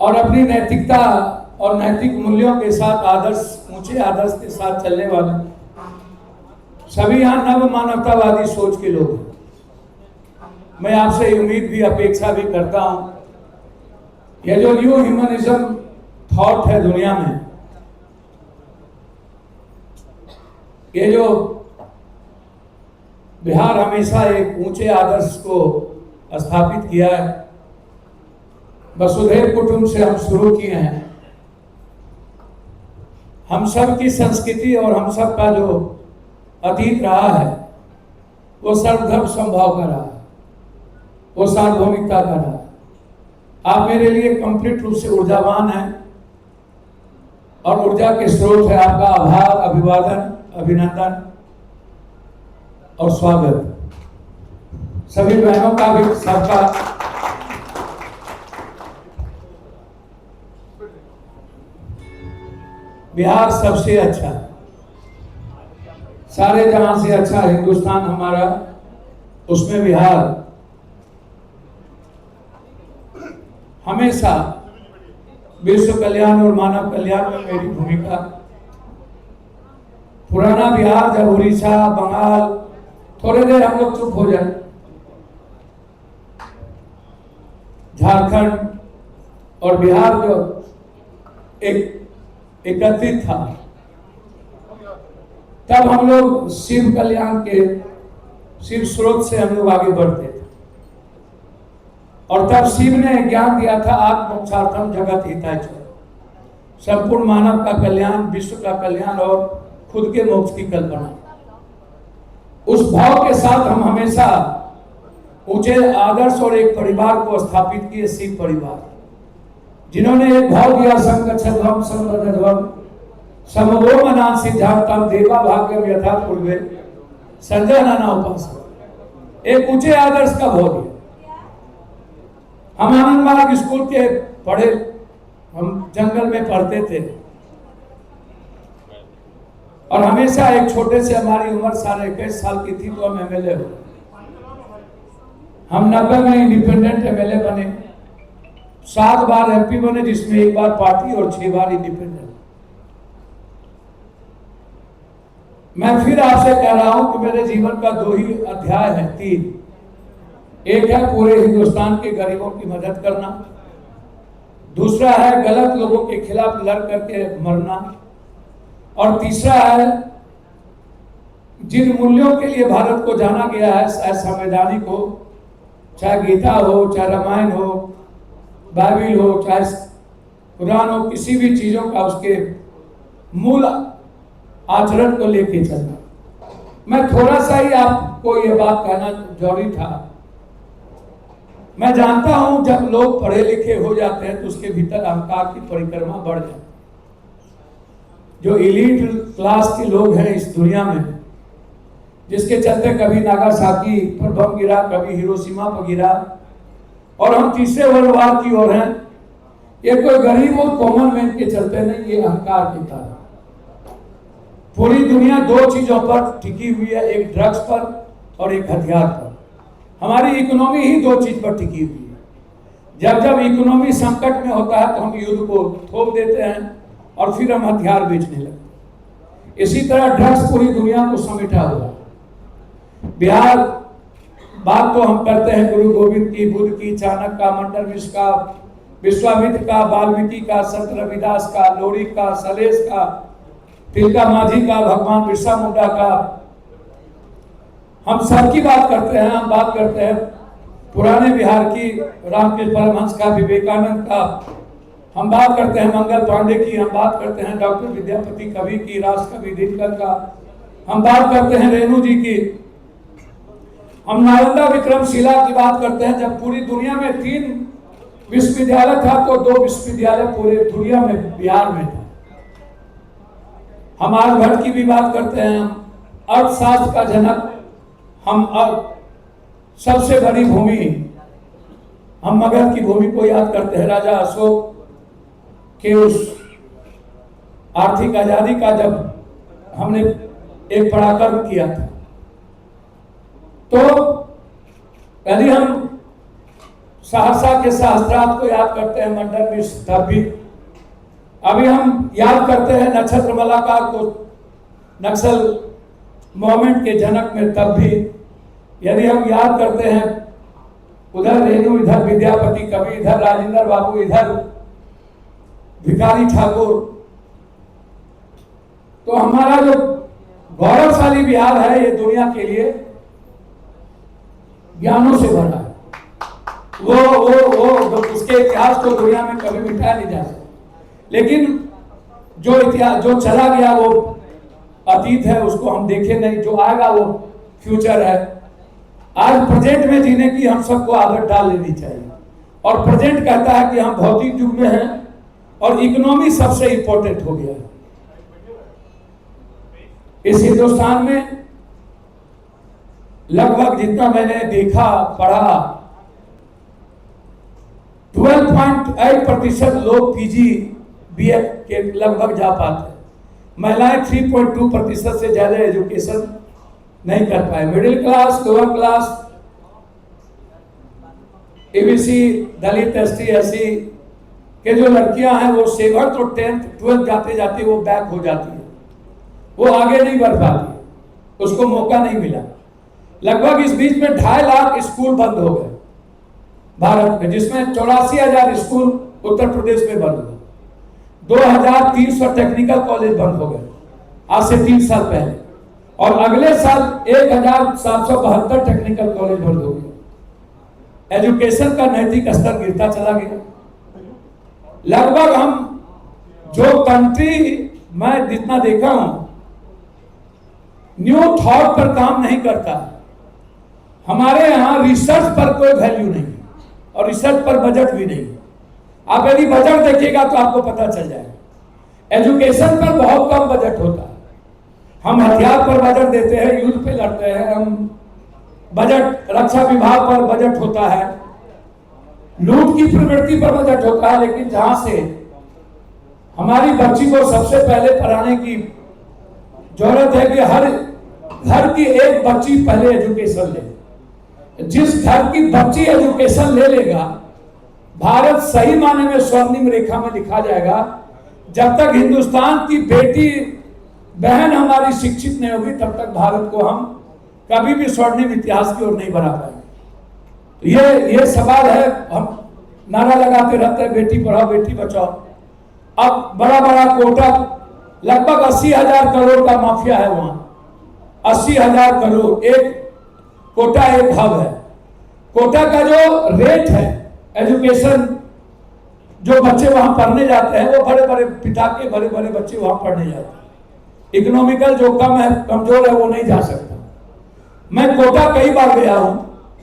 और अपनी नैतिकता और नैतिक मूल्यों के साथ ऊंचे आदर्श के साथ चलने वाले सभी यहाँ नव मानवतावादी सोच के लोग हैं। मैं आपसे उम्मीद भी अपेक्षा भी करता हूं, यह जो न्यू ह्यूमनिज्म थॉट है दुनिया में, ये जो बिहार हमेशा एक ऊंचे आदर्श को स्थापित किया है, वसुधैव कुटुंब से हम शुरू किए हैं। हम सब की संस्कृति और हम सब का जो अतीत रहा है वो सर्वधर्म समभाव का रहा है, वो सार्वभौमिकता का रहा है। आप मेरे लिए कंप्लीट रूप से ऊर्जावान हैं और ऊर्जा के स्रोत है। आपका आभार, अभिवादन, अभिनंदन और स्वागत। सभी बहनों का भी सबका बिहार सबसे अच्छा, सारे जहां से अच्छा हिंदुस्तान हमारा, उसमें बिहार हमेशा विश्व कल्याण और मानव कल्याण में मेरी भूमिका। पुराना बिहार जब उड़ीसा, बंगाल, थोड़े देर हम लोग चुप हो जाए, झारखंड और बिहार जो एक एकत्रित था, तब हम लोग शिव कल्याण के शिव स्रोत से हम लोग आगे बढ़ते थे। और तब शिव ने ज्ञान दिया था आत्मोक्षार्थम जगत हिताय च, संपूर्ण मानव का कल्याण, विश्व का कल्याण और खुद के मोक्ष की कल्पना। उस भाव के साथ हम हमेशा ऊंचे आदर्श और एक परिवार को स्थापित किए, शिव परिवार, जिन्होंने एक भाव दिया संगच्छध्वम संवदध्वम समवो मनान सिद्धांतम देवा भाग्यम यथा पूर्वे संजय नाना उपासक। एक ऊंचे आदर्श का भाव दिया। हम आनंद मार्ग स्कूल के पढ़े, हम जंगल में पढ़ते थे और हमेशा एक छोटे से, हमारी उम्र 21 साल की थी तो हम एमएलए हो। हम 90 में इंडिपेंडेंट एमएलए बने, 7 बार एमपी बने, जिसमें 1 बार पार्टी और 6 बार इंडिपेंडेंट। मैं फिर आपसे कह रहा हूं कि मेरे जीवन का 2 ही अध्याय है, 3। एक है पूरे हिंदुस्तान के गरीबों की मदद करना, दूसरा है गलत लोगों के खिलाफ लड़ करके मरना, और तीसरा है जिन मूल्यों के लिए भारत को जाना गया है, चाहे संवैधानिक हो, चाहे गीता हो, चाहे रामायण हो, बाइबिल हो, चाहे कुरान हो, किसी भी चीजों का उसके मूल आचरण को लेके चलना। मैं थोड़ा सा ही आपको ये बात कहना जरूरी था। मैं जानता हूं जब लोग पढ़े लिखे हो जाते हैं तो उसके भीतर अहंकार की परिक्रमा बढ़ जाती है। जो एलीट क्लास के लोग हैं इस दुनिया में, जिसके चलते कभी नागासाकी पर बम गिरा, कभी हिरोशिमा पर गिरा, और हम तीसरे वर्ल्ड वार की ओर हैं, ये कोई गरीब और कॉमन मैन के चलते नहीं, ये अहंकार के कारण। पूरी दुनिया 2 चीजों पर टिकी हुई है, एक ड्रग्स पर और एक हथियार पर। हमारी इकोनॉमी ही 2 चीज पर टिकी हुई है। जब जब इकोनॉमी संकट में होता है तो हम युद्ध को थोप देते हैं और फिर हम हथियार बेचने लगते। इसी तरह ड्रग्स पूरी दुनिया को समेटा हुआ। बिहार, बात तो हम करते हैं गुरु गोविंद की, बुद्ध की, चाणक्य का, मंडन मिश्र का, विश्वामित्र का, वाल्मीकि का, संत रविदास का, लोरी का, सलेश का, तिलका मांझी का, भगवान बिरसा मुंडा का, हम सबकी बात करते हैं। हम बात करते हैं पुराने बिहार की, रामकृष्ण परमहंस का, विवेकानंद का, हम बात करते हैं मंगल पांडे की, हम बात करते हैं डॉक्टर विद्यापति कवि की, राष्ट्रकवि दिनकर का, हम बात करते हैं रेणु जी की, हम नालंदा विक्रमशिला की बात करते हैं। जब पूरी दुनिया में 3 विश्वविद्यालय था तो 2 विश्वविद्यालय पूरे दुनिया में बिहार में था। हम आर्यभट्ट की भी बात करते हैं, अर्थशास्त्र का जनक, हम सबसे बड़ी भूमि, हम मगध की भूमि को याद करते हैं, राजा अशोक के उस आर्थिक आजादी का जब हमने एक पराक्रम किया था। तो यदि हम सहरसा के सहस्त्रार्थ को याद करते हैं, मंडन मिश्र तब भी। अभी हम याद करते हैं नक्षत्र मलाकार को, नक्सल मूवमेंट के जनक में तब भी। यदि हम याद करते हैं उधर रेणु, इधर विद्यापति कवि, इधर राजेंद्र बाबू, इधर भिखारी ठाकुर, तो हमारा जो गौरवशाली बिहार है ये दुनिया के लिए ज्ञानों से भरा है। वो उसके इतिहास को दुनिया में कभी मिटाया नहीं जा सकता। लेकिन जो इतिहास जो चला गया वो अतीत है, उसको हम देखे नहीं। जो आएगा वो फ्यूचर है। आज प्रेजेंट में जीने की हम सबको आदत डाल लेनी चाहिए। और प्रेजेंट कहता है कि हम भौतिक युग में हैं और इकोनॉमी सबसे इंपॉर्टेंट हो गया है इस हिंदुस्तान में। लगभग जितना मैंने देखा पढ़ा, 12.8% लोग पीजी बीए के लगभग जा पाते हैं। महिलाएं 3.2% से ज्यादा एजुकेशन नहीं कर पाए। Middle class, lower class, ABC, Dalit, ST, SC के जो लड़कियां हैं वो 7th और 10th 12th जाते जाते वो बैक हो जाती है, वो आगे नहीं बढ़ पाती, उसको मौका नहीं मिला। लगभग इस बीच में 2.5 लाख स्कूल बंद हो गए भारत में, जिसमें 84,000 स्कूल उत्तर प्रदेश में बंद हुए। 2,300 टेक्निकल कॉलेज बंद हो गए आज से 3 साल पहले, और अगले साल 1,772 टेक्निकल कॉलेज बंद हो गए। एजुकेशन का नैतिक स्तर गिरता चला गया। लगभग हम जो कंट्री मैं जितना देखा हूं, न्यू थॉट पर काम नहीं करता। हमारे यहां रिसर्च पर कोई वैल्यू नहीं और रिसर्च पर बजट भी नहीं। आप यदि बजट देखिएगा तो आपको पता चल जाएगा। एजुकेशन पर बहुत कम बजट होता है। हम हथियार पर बजट देते हैं, युद्ध पे लड़ते हैं हम, बजट रक्षा विभाग पर बजट होता है, लूट की प्रवृत्ति पर बजट होता है। लेकिन जहां से हमारी बच्ची को सबसे पहले पढ़ाने की जरूरत है कि हर घर की एक बच्ची पहले एजुकेशन ले। जिस घर की बच्ची एजुकेशन ले लेगा, भारत सही माने में स्वर्णिम रेखा में लिखा जाएगा। जब तक हिंदुस्तान की बेटी बहन हमारी शिक्षित नहीं होगी, तब तक भारत को हम कभी भी स्वर्णिम इतिहास की ओर नहीं बढ़ा पाएंगे। तो ये सवाल है। हम नारा लगाते रहते हैं बेटी पढ़ाओ बेटी बचाओ। अब बड़ा बड़ा कोटा, लगभग 80,000 करोड़ का माफिया है वहां। 80,000 करोड़, एक कोटा एक हब है। कोटा का जो रेट है एजुकेशन, जो बच्चे वहां पढ़ने जाते हैं, वो बड़े बड़े पिता के बड़े बड़े बच्चे वहां पढ़ने जाते हैं। इकोनॉमिकल जो कम है, कमजोर है, वो नहीं जा सकता। मैं कोटा कई बार गया हूं।